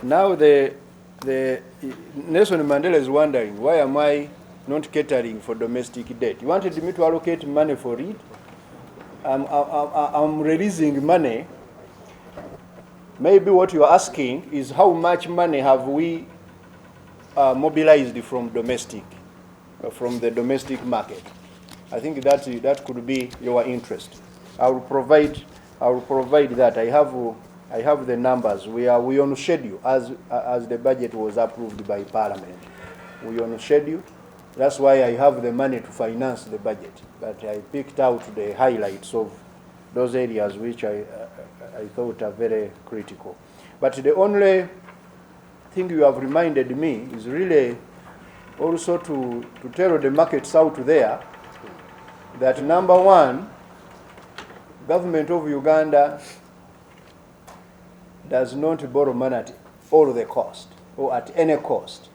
Now the Nelson Mandela is wondering, why am I not catering for domestic debt? You wanted me to allocate money for it. I'm releasing money. Maybe what you're asking is how much money have we mobilized from the domestic market. I think that could be your interest. I will provide that. I have the numbers. We on schedule as the budget was approved by Parliament. We on schedule. That's why I have the money to finance the budget. But I picked out the highlights of those areas which I thought are very critical. But the only thing you have reminded me is really also to tell the markets out there that number one, government of Uganda does not borrow money at all the cost or at any cost.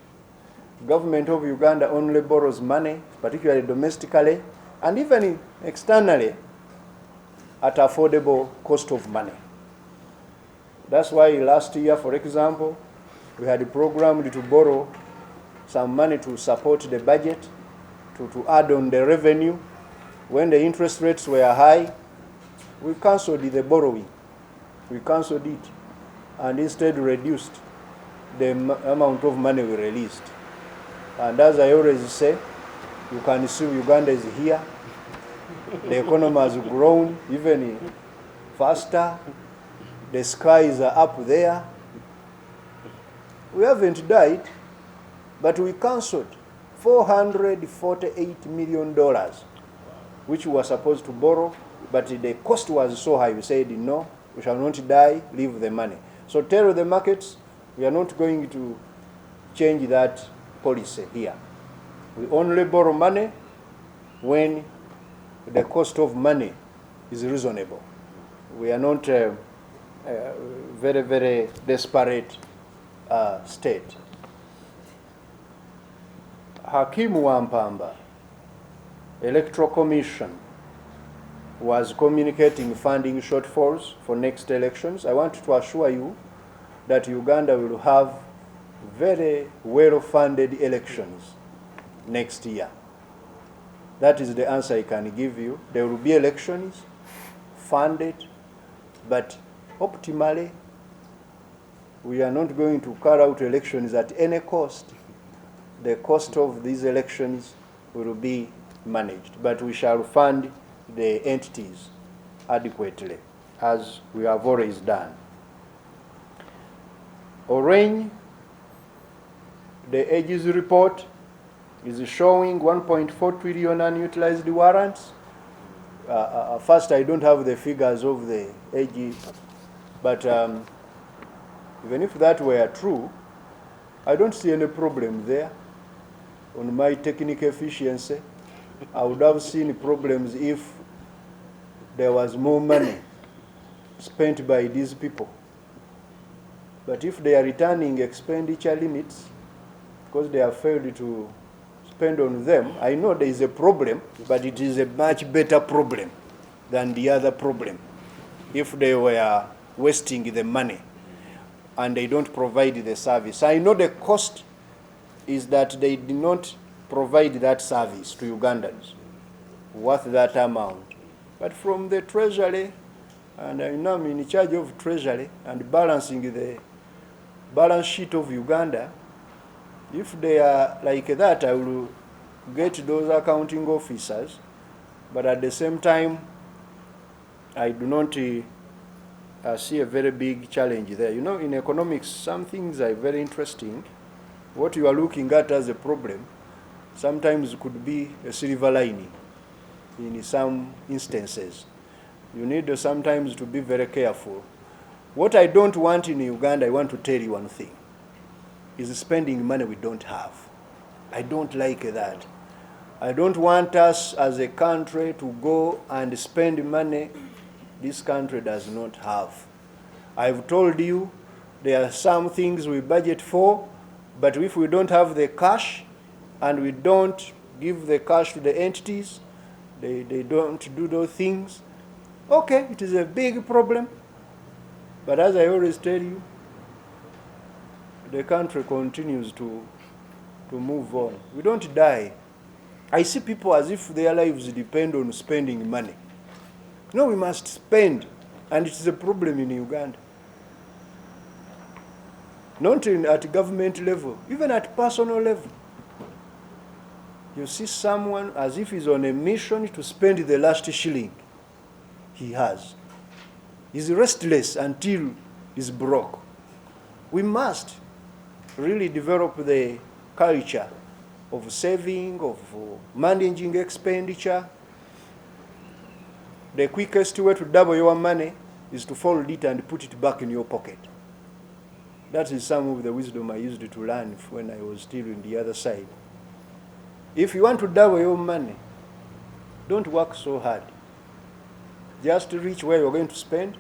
Government of Uganda only borrows money, particularly domestically and even externally, at affordable cost of money. That's why last year, for example, we had programmed to borrow some money to support the budget, to add on the revenue. When the interest rates were high, we cancelled the borrowing. We cancelled it and instead reduced the amount of money we released. And as I always say, you can see Uganda is here. The economy has grown even faster. The skies are up there. We haven't died, but we cancelled $448 million, which we were supposed to borrow, but the cost was so high. We said, no, we shall not die, leave the money. So tell the markets, we are not going to change that policy here. We only borrow money when the cost of money is reasonable. We are not very, very desperate state. Hakim Wampamba, Electoral Commission, was communicating funding shortfalls for next elections. I want to assure you that Uganda will have very well-funded elections next year. That is the answer I can give you. There will be elections funded, but optimally, we are not going to carry out elections at any cost. The cost of these elections will be managed, but we shall fund the entities adequately, as we have always done. Orange, the ages report is showing 1.4 trillion unutilized warrants. First, I don't have the figures of the AG, but even if that were true, I don't see any problem there. On my technical efficiency, I would have seen problems if there was more money spent by these people. But if they are returning expenditure limits, because they have failed to spend on them, I know there is a problem, but it is a much better problem than the other problem. If they were wasting the money and they don't provide the service. I know the cost is that they did not provide that service to Ugandans worth that amount. But from the Treasury, and I know I'm in charge of Treasury and balancing the balance sheet of Uganda, if they are like that, I will get those accounting officers, but at the same time, I do not see a very big challenge there. You know, in economics, some things are very interesting. What you are looking at as a problem sometimes could be a silver lining in some instances. You need sometimes to be very careful. What I don't want in Uganda, I want to tell you one thing, is spending money we don't have. I don't like that. I don't want us as a country to go and spend money this country does not have. I've told you there are some things we budget for, but if we don't have the cash and we don't give the cash to the entities, they don't do those things, okay, it is a big problem. But as I always tell you, the country continues to move on. We don't die. I see people as if their lives depend on spending money. No, we must spend, and it's a problem in Uganda. Not at government level, even at personal level. You see someone as if he's on a mission to spend the last shilling he has. He's restless until he's broke. We must really develop the culture of saving, of managing expenditure. The quickest way to double your money is to fold it and put it back in your pocket. That is some of the wisdom I used to learn when I was still on the other side. If you want to double your money, don't work so hard. Just reach where you're going to spend,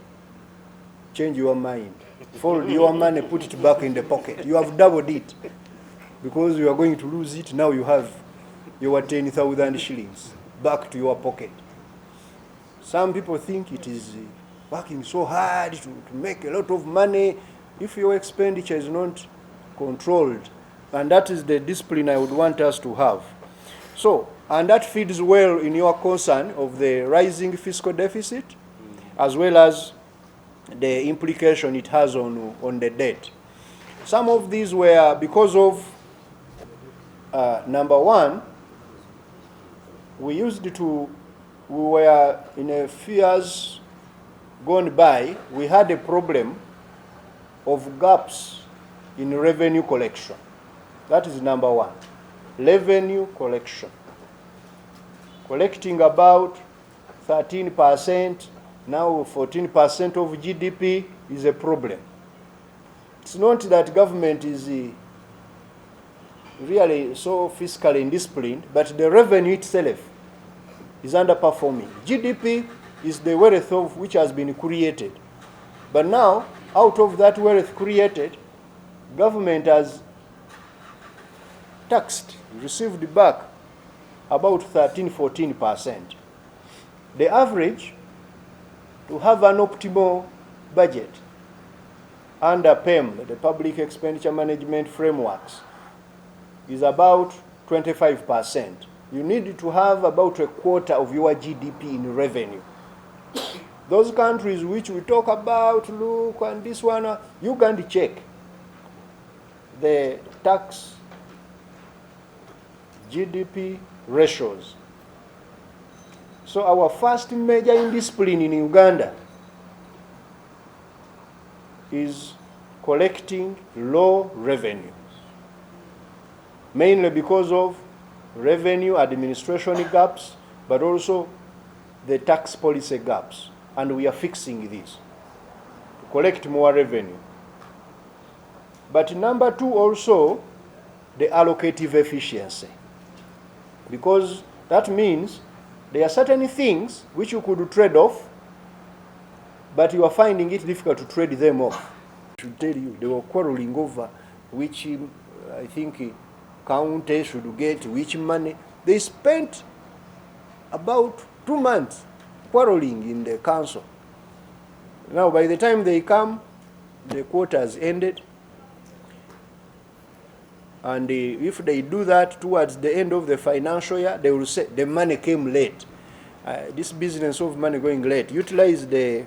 change your mind. Fold your money, put it back in the pocket. You have doubled it. Because you are going to lose it, now you have your 10,000 shillings back to your pocket. Some people think it is working so hard to make a lot of money if your expenditure is not controlled. And that is the discipline I would want us to have. So, and that feeds well in your concern of the rising fiscal deficit, as well as the implication it has on the debt. Some of these were because of, number one, we were in a few years gone by, we had a problem of gaps in revenue collection. That is number one. Revenue collection. Collecting about 13%, now 14% of GDP is a problem. It's not that government is really so fiscally indisciplined, but the revenue itself is underperforming. GDP is the wealth of which has been created. But now, out of that wealth created, government has taxed, received back about 13-14%. The average to have an optimal budget under PEM, the Public Expenditure Management Frameworks, is about 25%. You need to have about a quarter of your GDP in revenue. Those countries which we talk about, look, and this one, you can check the tax GDP ratios. So our first major indiscipline in Uganda is collecting low revenues, mainly because of revenue administration gaps, but also the tax policy gaps. And we are fixing this to collect more revenue. But number two also, the allocative efficiency. Because that means there are certain things which you could trade off, but you are finding it difficult to trade them off. I should tell you, they were quarreling over which I think county should get which money. They spent about 2 months quarreling in the council. Now, by the time they come, the quota has ended. And if they do that towards the end of the financial year, they will say the money came late. This business of money going late, utilize the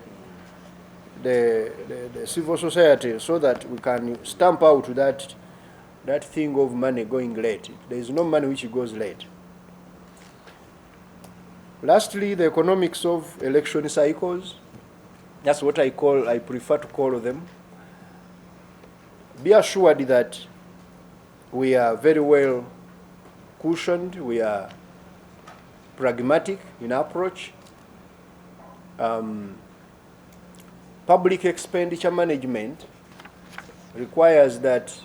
civil society so that we can stamp out that thing of money going late. There is no money which goes late. Lastly, the economics of election cycles. That's what I prefer to call them. Be assured that we are very well cushioned, we are pragmatic in approach. Public expenditure management requires that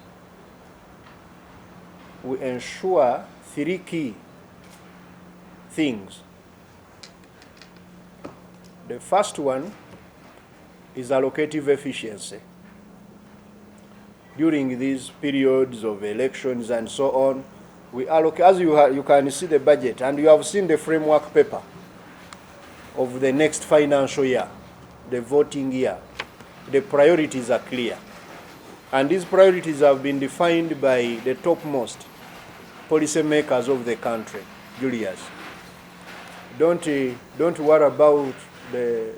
we ensure 3 key things. The first one is allocative efficiency. During these periods of elections and so on, we allocate, as you can see the budget, and you have seen the framework paper of the next financial year, the voting year. The priorities are clear. And these priorities have been defined by the topmost policy makers of the country, Julius. Don't worry about the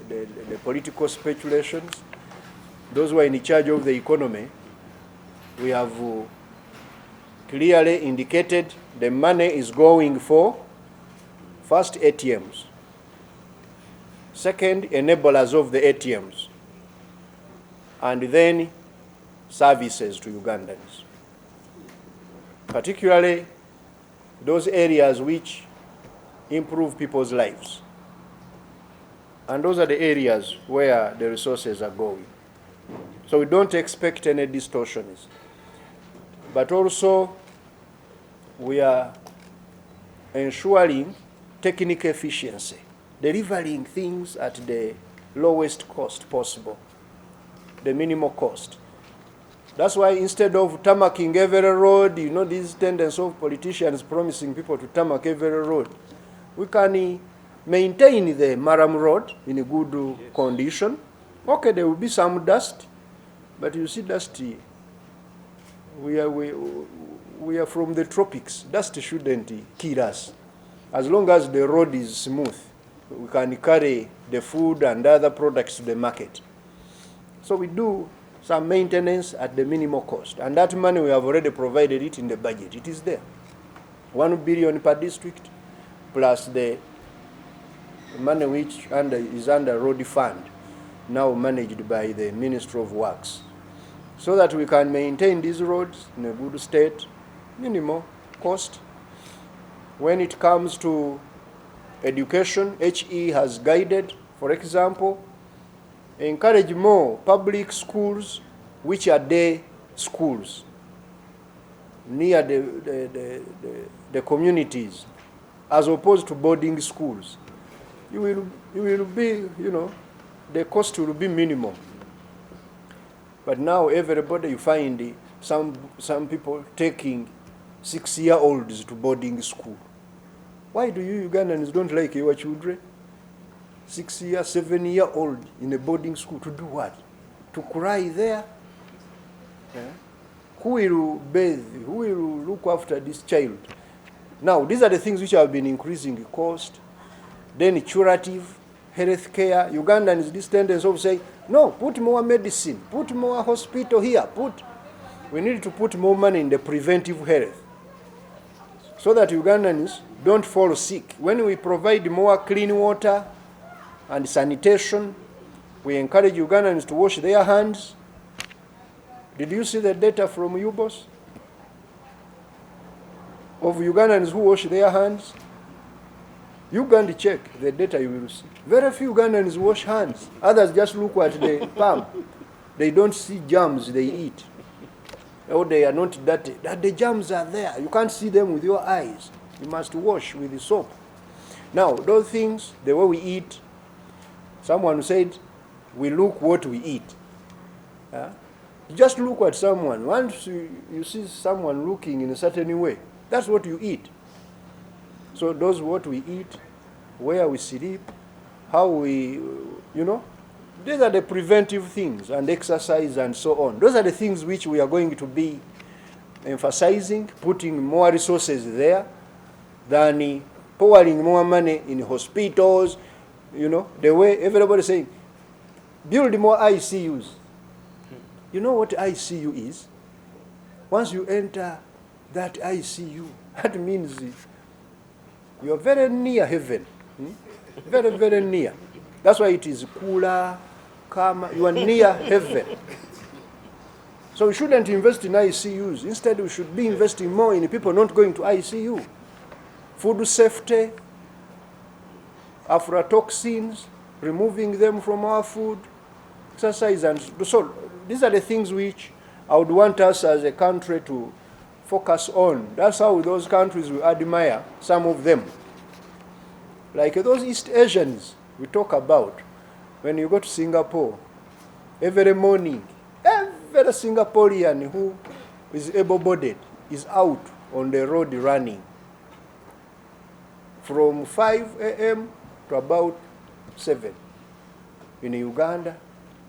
political speculations. Those who are in charge of the economy, we have clearly indicated the money is going for first ATMs, second enablers of the ATMs, and then services to Ugandans, particularly those areas which improve people's lives. And those are the areas where the resources are going. So we don't expect any distortions. But also, we are ensuring technical efficiency, delivering things at the lowest cost possible, the minimal cost. That's why instead of tarmacking every road, you know, this tendency of politicians promising people to tarmac every road, we can maintain the Maram road in a good condition. Okay, there will be some dust, but you see dust, we are from the tropics. Dust shouldn't kill us. As long as the road is smooth, we can carry the food and other products to the market. So we do some maintenance at the minimal cost. And that money, we have already provided it in the budget. It is there. 1 billion per district, plus the money which is under road fund, now managed by the Ministry of Works, so that we can maintain these roads in a good state, minimal cost. When it comes to education, HE has guided, for example, encourage more public schools which are day schools near the communities, as opposed to boarding schools. You will be, you know, the cost will be minimal. But now everybody, you find some people taking 6-year-olds to boarding school. Why do you Ugandans don't like your children? 6-year, 7-year-old in a boarding school to do what? To cry there? Yeah. Who will bathe? Who will look after this child? Now, these are the things which have been increasing the cost. Then curative health care. Ugandans, this tendency of saying, no, put more medicine, put more hospital here, we need to put more money in the preventive health, so that Ugandans don't fall sick. When we provide more clean water and sanitation, we encourage Ugandans to wash their hands. Did you see the data from UBOS of Ugandans who wash their hands? You can check the data, you will see. Very few Ugandans wash hands. Others just look at the palm. They don't see germs they eat. Or they are not dirty. The germs are there. You can't see them with your eyes. You must wash with the soap. Now, those things, the way we eat, someone said, we look what we eat. You just look at someone. Once you see someone looking in a certain way, that's what you eat. So those what we eat, where we sleep, how we, you know, these are the preventive things, and exercise and so on. Those are the things which we are going to be emphasizing, putting more resources there than pouring more money in hospitals, you know, the way everybody is saying, build more ICUs. You know what ICU is? Once you enter that ICU, that means you are very near heaven. Very, very near. That's why it is cooler, calmer. You are near heaven. So we shouldn't invest in ICUs. Instead, we should be investing more in people not going to ICU. Food safety, aflatoxins, removing them from our food, exercise, and so these are the things which I would want us as a country to focus on. That's how those countries we admire, some of them. Like those East Asians we talk about, when you go to Singapore, every morning, every Singaporean who is able-bodied is out on the road running from 5 a.m. to about 7. In Uganda,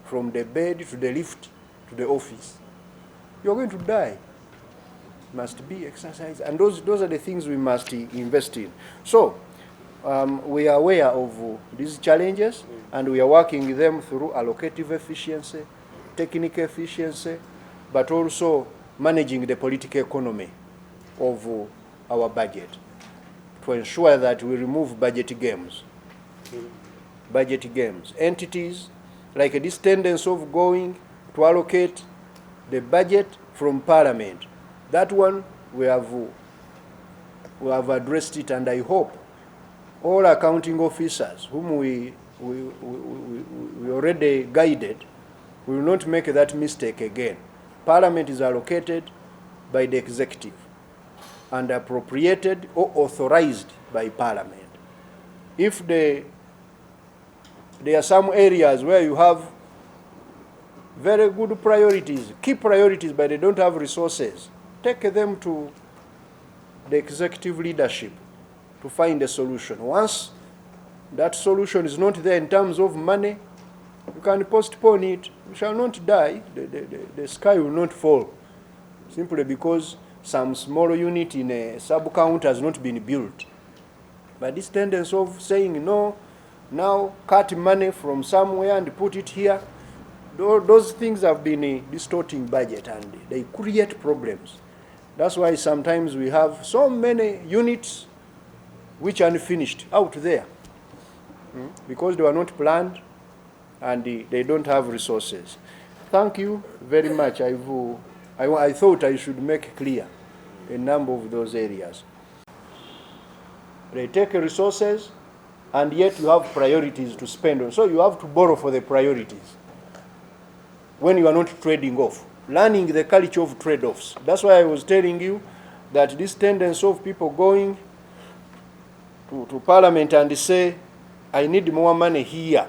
from the bed to the lift to the office. you're going to die. Must be exercised. And those are the things we must invest in. So, we are aware of these challenges, and we are working them through allocative efficiency, technical efficiency, but also managing the political economy of our budget to ensure that we remove budget games. Budget games. Entities like this tendency of going to allocate the budget from Parliament. That one we have addressed it, and I hope all accounting officers whom we already guided will not make that mistake again. Parliament is allocated by the executive and appropriated or authorized by Parliament. If there are some areas where you have very good priorities, key priorities, but they don't have resources, take them to the executive leadership to find a solution. Once that solution is not there in terms of money, you can postpone it. You shall not die. The sky will not fall simply because some small unit in a sub-count has not been built. But this tendency of saying, no, now cut money from somewhere and put it here, those things have been distorting budget, and they create problems. That's why sometimes we have so many units which are unfinished out there because they were not planned and they don't have resources. Thank you very much. I thought I should make clear a number of those areas. They take resources, and yet you have priorities to spend on. So you have to borrow for the priorities when you are not trading off. Learning the culture of trade-offs. That's why I was telling you that this tendency of people going to Parliament and say, I need more money here.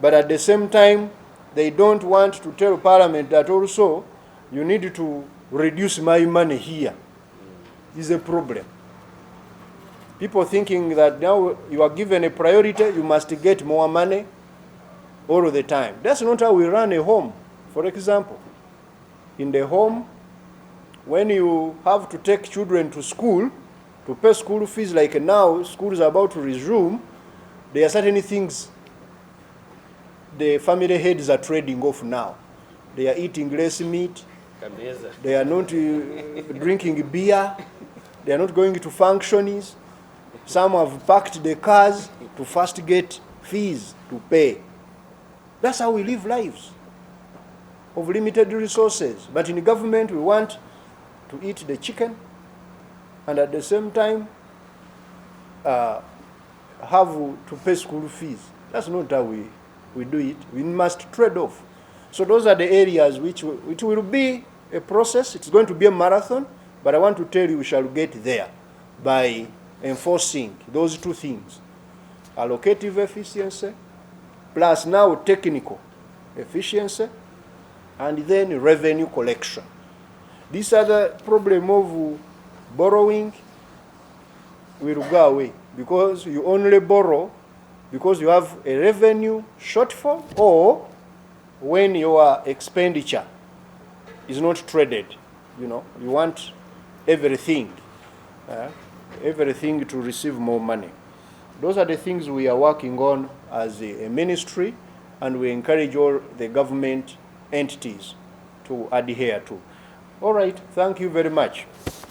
But at the same time, they don't want to tell Parliament that also you need to reduce my money here. Is a problem. People thinking that now you are given a priority, you must get more money all the time. That's not how we run a home. For example, in the home, when you have to take children to school, to pay school fees, like now school is about to resume, there are certain things the family heads are trading off now. They are eating less meat, they are not drinking beer, they are not going to functions. Some have packed the cars to first get fees to pay. That's how we live lives of limited resources. But in government, we want to eat the chicken and at the same time have to pay school fees. That's not how we do it. We must trade off. So those are the areas which will be a process. It's going to be a marathon, but I want to tell you we shall get there by enforcing those two things: allocative efficiency plus now technical efficiency, and then revenue collection. This other problem of borrowing will go away because you only borrow because you have a revenue shortfall or when your expenditure is not traded. You know, you want everything to receive more money. Those are the things we are working on as a ministry, and we encourage all the government entities to adhere to. All right, thank you very much.